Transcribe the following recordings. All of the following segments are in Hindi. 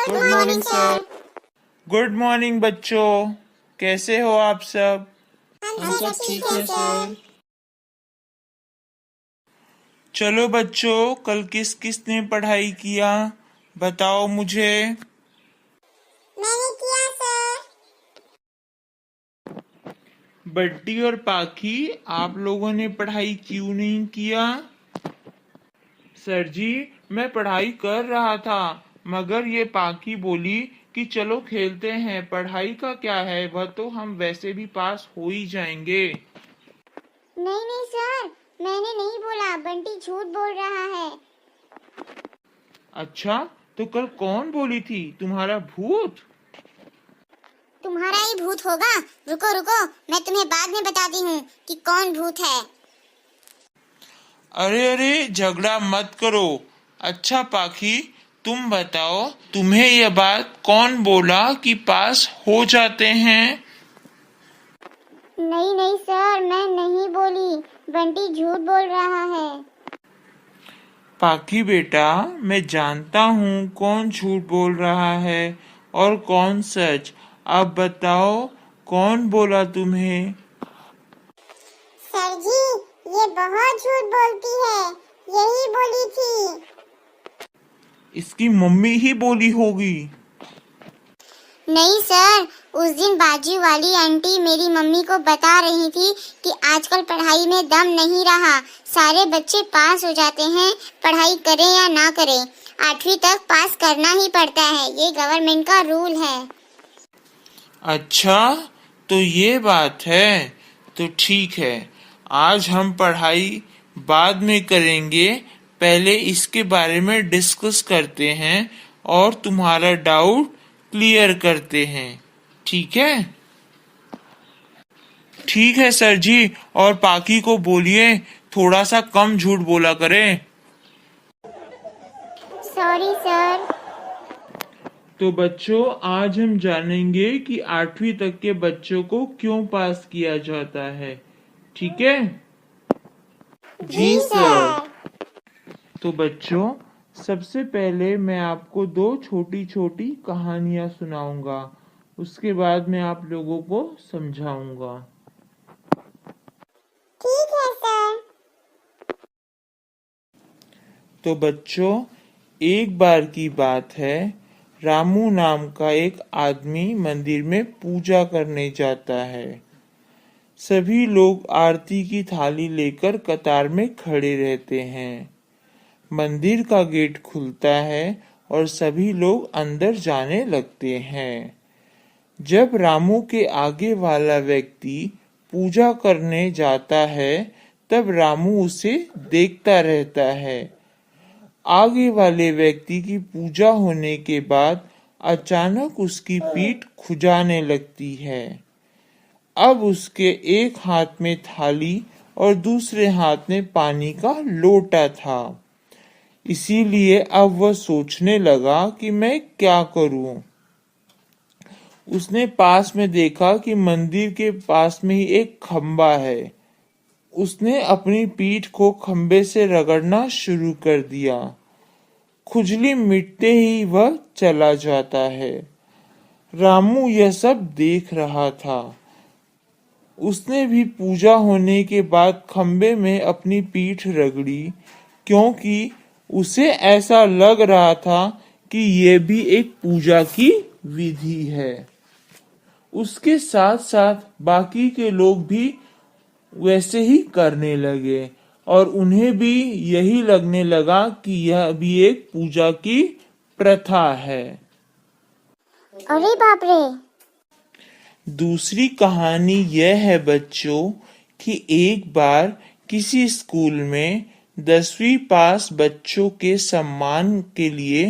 Good morning sir. Good morning बच्चों, कैसे हो आप सब? हम सब ठीक है सर। चलो बच्चों, कल किस किस ने पढ़ाई किया बताओ मुझे। मैंने किया सर। बड्डी और पाखी, आप लोगों ने पढ़ाई क्यों नहीं किया? सर जी, मैं पढ़ाई कर रहा था, मगर ये पाखी बोली कि चलो खेलते हैं, पढ़ाई का क्या है, वह तो हम वैसे भी पास हो ही जाएंगे। नहीं नहीं सर, मैंने नहीं बोला, बंटी झूठ बोल रहा है। अच्छा, तो कल कौन बोली थी, तुम्हारा भूत? तुम्हारा ही भूत होगा। रुको रुको, मैं तुम्हें बाद में बताती हूँ कि कौन भूत है। अरे अरे, झगड़ा मत करो। अच्छा पाखी, तुम बताओ, तुम्हें यह बात कौन बोला कि पास हो जाते हैं? नहीं नहीं सर, मैं नहीं बोली, बंटी झूठ बोल रहा है। पाखी बेटा, मैं जानता हूँ कौन झूठ बोल रहा है और कौन सच। अब बताओ, कौन बोला तुम्हें? सर जी, ये बहुत झूठ बोलती है, यही बोली थी। इसकी मम्मी ही बोली होगी। नहीं सर, उस दिन बाजू वाली आंटी मेरी मम्मी को बता रही थी कि आजकल पढ़ाई में दम नहीं रहा, सारे बच्चे पास हो जाते हैं, पढ़ाई करें या ना करें, 8वीं तक पास करना ही पड़ता है, ये गवर्नमेंट का रूल है। अच्छा, तो ये बात है, तो ठीक है, आज हम पढ़ाई बाद में करेंगे, पहले इसके बारे में डिस्कस करते हैं और तुम्हारा डाउट क्लियर करते हैं, ठीक है? ठीक है सर जी, और पाकी को बोलिए थोड़ा सा कम झूठ बोला करे। Sorry sir. तो बच्चों, आज हम जानेंगे कि 8वीं तक के बच्चों को क्यों पास किया जाता है, ठीक है? जी सर। तो बच्चों, सबसे पहले मैं आपको दो छोटी छोटी कहानियां सुनाऊंगा, उसके बाद मैं आप लोगों को समझाऊंगा। ठीक है सर। तो बच्चों, एक बार की बात है, रामू नाम का एक आदमी मंदिर में पूजा करने जाता है। सभी लोग आरती की थाली लेकर कतार में खड़े रहते हैं। मंदिर का गेट खुलता है और सभी लोग अंदर जाने लगते हैं। जब रामू के आगे वाला व्यक्ति पूजा करने जाता है, तब रामू उसे देखता रहता है। आगे वाले व्यक्ति की पूजा होने के बाद अचानक उसकी पीठ खुजाने लगती है। अब उसके एक हाथ में थाली और दूसरे हाथ में पानी का लोटा था। इसीलिए अब वह सोचने लगा कि मैं क्या करूं। उसने पास में देखा कि मंदिर के पास में ही एक खंबा है। उसने अपनी पीठ को खंबे से रगड़ना शुरू कर दिया। खुजली मिटते ही वह चला जाता है। रामू यह सब देख रहा था। उसने भी पूजा होने के बाद खंबे में अपनी पीठ रगड़ी, क्योंकि उसे ऐसा लग रहा था कि यह भी एक पूजा की विधि है। उसके साथ साथ बाकी के लोग भी वैसे ही करने लगे और उन्हें भी यही लगने लगा कि यह भी एक पूजा की प्रथा है। अरे बाप रे। दूसरी कहानी यह है बच्चों कि एक बार किसी स्कूल में 10वीं पास बच्चों के सम्मान के लिए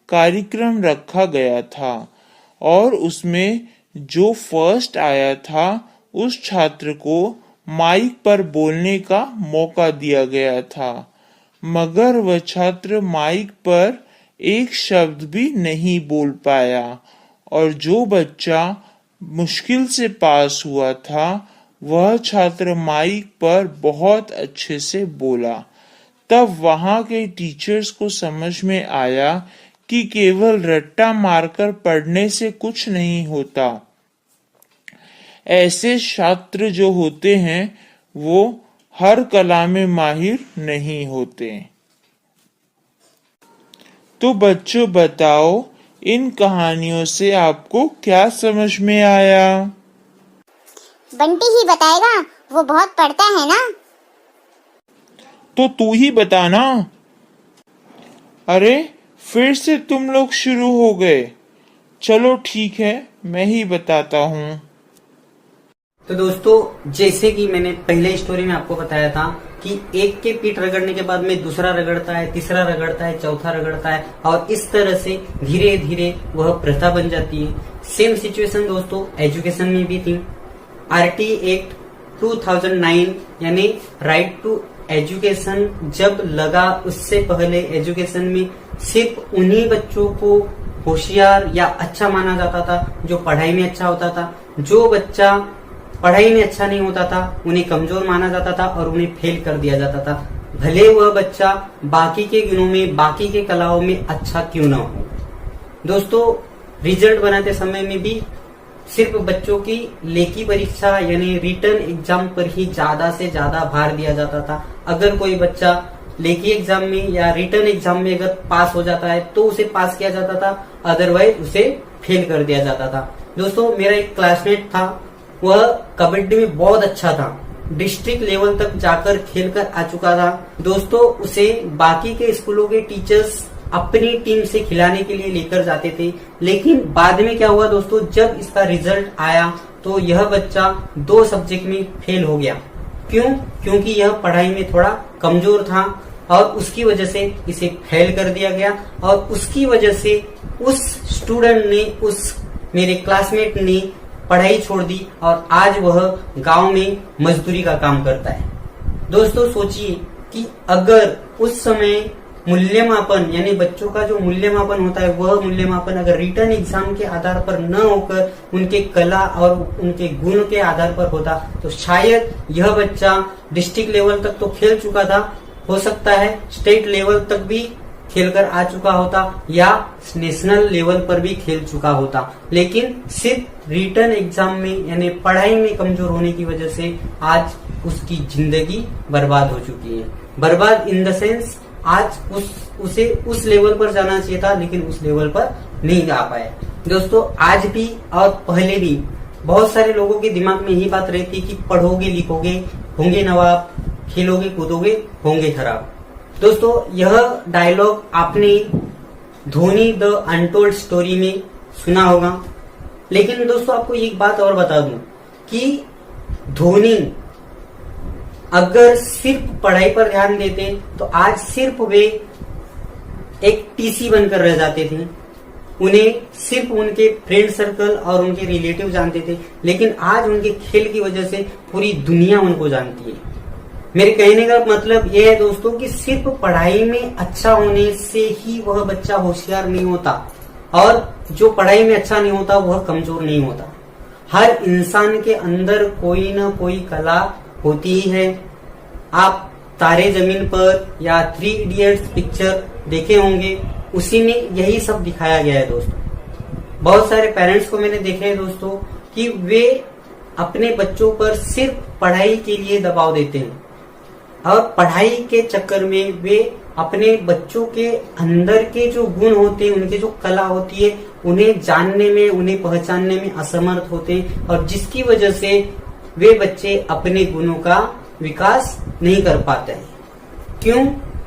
कार्यक्रम रखा गया था और उसमें जो फर्स्ट आया था उस छात्र को माइक पर बोलने का मौका दिया गया था, मगर वह छात्र माइक पर एक शब्द भी नहीं बोल पाया और जो बच्चा मुश्किल से पास हुआ था वह छात्र माइक पर बहुत अच्छे से बोला। तब वहां के टीचर्स को समझ में आया कि केवल रट्टा मारकर पढ़ने से कुछ नहीं होता। ऐसे छात्र जो होते हैं वो हर कला में माहिर नहीं होते। तो बच्चों बताओ, इन कहानियों से आपको क्या समझ में आया? बंटी ही बताएगा, वो बहुत पढ़ता है ना। तो तू ही बता ना। अरे फिर से तुम लोग शुरू हो गए। चलो ठीक है, मैं ही बताता हूँ। तो दोस्तों, जैसे कि मैंने पहले स्टोरी में आपको बताया था कि एक के पीठ रगड़ने के बाद में दूसरा रगड़ता है, तीसरा रगड़ता है, चौथा रगड़ता है और इस तरह से धीरे धीरे वह प्रथा बन जाती है। सेम सिचुएशन दोस्तों एजुकेशन में भी थी। RT एक्ट 2009 यानी राइट टू एजुकेशन जब लगा, उससे पहले एजुकेशन में सिर्फ उन्हीं बच्चों को होशियार या अच्छा माना जाता था जो पढ़ाई में अच्छा होता था। जो बच्चा पढ़ाई में अच्छा नहीं होता था उन्हें कमजोर माना जाता था और उन्हें फेल कर दिया जाता था, भले वह बच्चा बाकी के गुणों में, बाकी के कलाओं में अच्छा क्यों ना हो। दोस्तों, रिजल्ट बनाते समय में भी सिर्फ बच्चों की लेखी परीक्षा यानी रिटन एग्जाम पर ही ज्यादा से ज्यादा भार दिया जाता था। अगर कोई बच्चा लेखी एग्जाम में या रिटन एग्जाम में अगर पास हो जाता है तो उसे पास किया जाता था, अदरवाइज उसे फेल कर दिया जाता था। दोस्तों, मेरा एक क्लासमेट था, वह कबड्डी में बहुत अच्छा था, डिस्ट्रिक्ट लेवल तक जाकर खेलकर आ चुका था। दोस्तों, उसे बाकी के स्कूलों के टीचर्स अपनी टीम से खिलाने के लिए लेकर जाते थे, लेकिन बाद में क्या हुआ दोस्तों, जब इसका रिजल्ट आया तो यह बच्चा 2 सब्जेक्ट में फेल हो गया। क्यों? क्योंकि यह पढ़ाई में थोड़ा कमजोर था और उसकी वजह से इसे फेल कर दिया गया और उसकी वजह से उस स्टूडेंट ने, उस मेरे क्लासमेट ने पढ़ाई छोड़ दी और आज वह गांव में मजदूरी का काम करता है। दोस्तों, सोचिए कि अगर उस समय मूल्यमापन यानी बच्चों का जो मूल्यमापन होता है, वह मूल्यमापन अगर रिटन एग्जाम के आधार पर न होकर उनके कला और उनके गुण के आधार पर होता तो शायद यह बच्चा डिस्ट्रिक्ट लेवल तक तो खेल चुका था, हो सकता है स्टेट लेवल तक भी खेलकर आ चुका होता या नेशनल लेवल पर भी खेल चुका होता, लेकिन सिर्फ रिटन एग्जाम में यानी पढ़ाई में कमजोर होने की वजह से आज उसकी जिंदगी बर्बाद हो चुकी है। बर्बाद इन द सेंस आज उसे उस लेवल पर जाना चाहिए था, लेकिन उस लेवल पर नहीं जा पाया। दोस्तों, आज भी और पहले भी बहुत सारे लोगों के दिमाग में यही बात रहती है कि पढ़ोगे लिखोगे होंगे नवाब, खेलोगे कूदोगे होंगे खराब। दोस्तों, यह डायलॉग आपने धोनी द अनटोल्ड स्टोरी में सुना होगा, लेकिन दोस्तों आपको एक बात और बता दूं कि धोनी अगर सिर्फ पढ़ाई पर ध्यान देते तो आज सिर्फ वे एक टीसी बनकर रह जाते थे। उन्हें सिर्फ उनके फ्रेंड सर्कल और उनके रिलेटिव जानते थे, लेकिन आज उनके खेल की वजह से पूरी दुनिया उनको जानती है। मेरे कहने का मतलब यह है दोस्तों कि सिर्फ पढ़ाई में अच्छा होने से ही वह बच्चा होशियार नहीं होता और जो पढ़ाई में अच्छा नहीं होता वह कमजोर नहीं होता। हर इंसान के अंदर कोई ना कोई कला होती ही है। आप तारे जमीन पर या 3 इडियट्स पिक्चर देखे होंगे, उसी में यही सब दिखाया गया है दोस्तों। बहुत सारे पेरेंट्स को मैंने देखे हैं दोस्तों कि वे अपने बच्चों पर सिर्फ पढ़ाई के लिए दबाव देते हैं और पढ़ाई के चक्कर में वे अपने बच्चों के अंदर के जो गुण होते हैं, उनके जो कला होती है, उन्हें जानने में, उन्हें पहचानने में असमर्थ होते हैं और जिसकी वजह से वे बच्चे अपने गुणों का विकास नहीं कर पाते हैं। क्यों?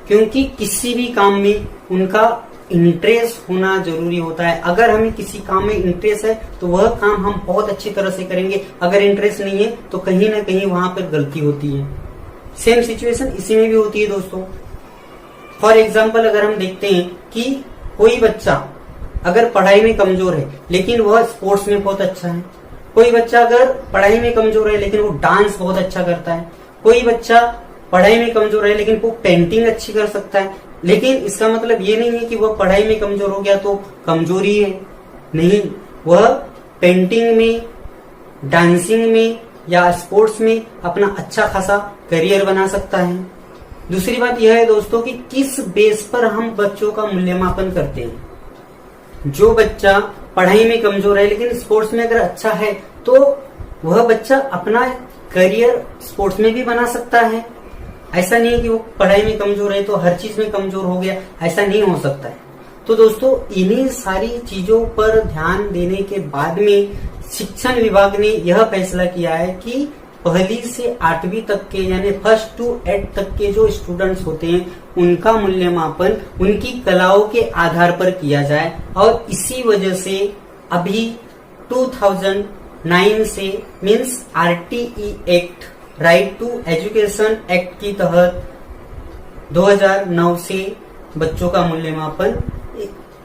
क्योंकि किसी भी काम में उनका इंटरेस्ट होना जरूरी होता है। अगर हमें किसी काम में इंटरेस्ट है तो वह काम हम बहुत अच्छी तरह से करेंगे, अगर इंटरेस्ट नहीं है तो कहीं ना कहीं वहां पर गलती होती है। सेम सिचुएशन इसी में भी होती है दोस्तों। फॉर एग्जाम्पल, अगर हम देखते हैं कि कोई बच्चा अगर पढ़ाई में कमजोर है लेकिन वह स्पोर्ट्स में बहुत अच्छा है, कोई बच्चा अगर पढ़ाई में कमजोर है लेकिन वो डांस बहुत अच्छा करता है, कोई बच्चा पढ़ाई में कमजोर है लेकिन वो पेंटिंग अच्छी कर सकता है, लेकिन इसका मतलब ये नहीं है कि वह पढ़ाई में कमजोर हो गया तो कमजोरी है। नहीं, वह पेंटिंग में, डांसिंग में या स्पोर्ट्स में अपना अच्छा खासा करियर बना सकता है। दूसरी बात यह है दोस्तों कि किस बेस पर हम बच्चों का मूल्यमापन करते हैं। जो बच्चा पढ़ाई में कमजोर है लेकिन स्पोर्ट्स में अगर अच्छा है तो वह बच्चा अपना करियर स्पोर्ट्स में भी बना सकता है। ऐसा नहीं है कि वो पढ़ाई में कमजोर है तो हर चीज में कमजोर हो गया, ऐसा नहीं हो सकता है। तो दोस्तों इन्हीं सारी चीजों पर ध्यान देने के बाद में शिक्षण विभाग ने यह फैसला किया है कि 1ली से 8वीं तक के यानी 1st to 8th तक के जो स्टूडेंट्स होते हैं उनका मूल्यमापन उनकी कलाओं के आधार पर किया जाए। और इसी वजह से अभी 2009 से means RTE act, right to education act के तहत 2009 से बच्चों का मूल्यमापन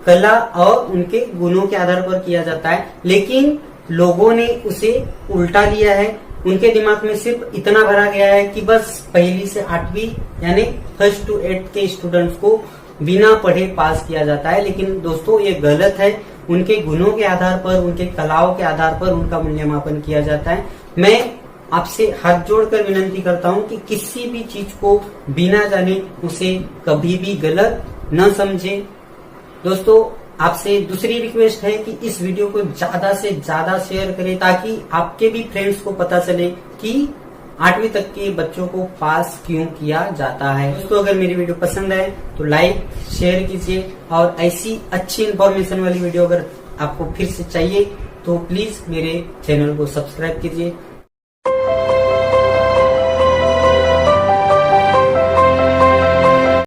कला और उनके गुणों के आधार पर किया जाता है। लेकिन लोगों ने उसे उल्टा लिया है। उनके दिमाग में सिर्फ इतना भरा गया है कि बस 1ली से 8वीं यानी 1st to 8th के स्टूडेंट्स को बिना पढ़े पास किया जाता है। लेकिन दोस्तों ये गलत है। उनके गुणों के आधार पर, उनके कलाओं के आधार पर उनका मूल्यमापन किया जाता है। मैं आपसे हाथ जोड़कर विनती करता हूं कि किसी भी चीज को बिना जाने उसे कभी भी गलत न समझे। दोस्तों आपसे दूसरी रिक्वेस्ट है कि इस वीडियो को ज्यादा से ज्यादा शेयर करें ताकि आपके भी फ्रेंड्स को पता चले कि 8वीं तक के बच्चों को पास क्यों किया जाता है। दोस्तों अगर मेरी वीडियो पसंद आए तो लाइक शेयर कीजिए और ऐसी अच्छी इन्फॉर्मेशन वाली वीडियो अगर आपको फिर से चाहिए तो प्लीज मेरे चैनल को सब्सक्राइब कीजिए।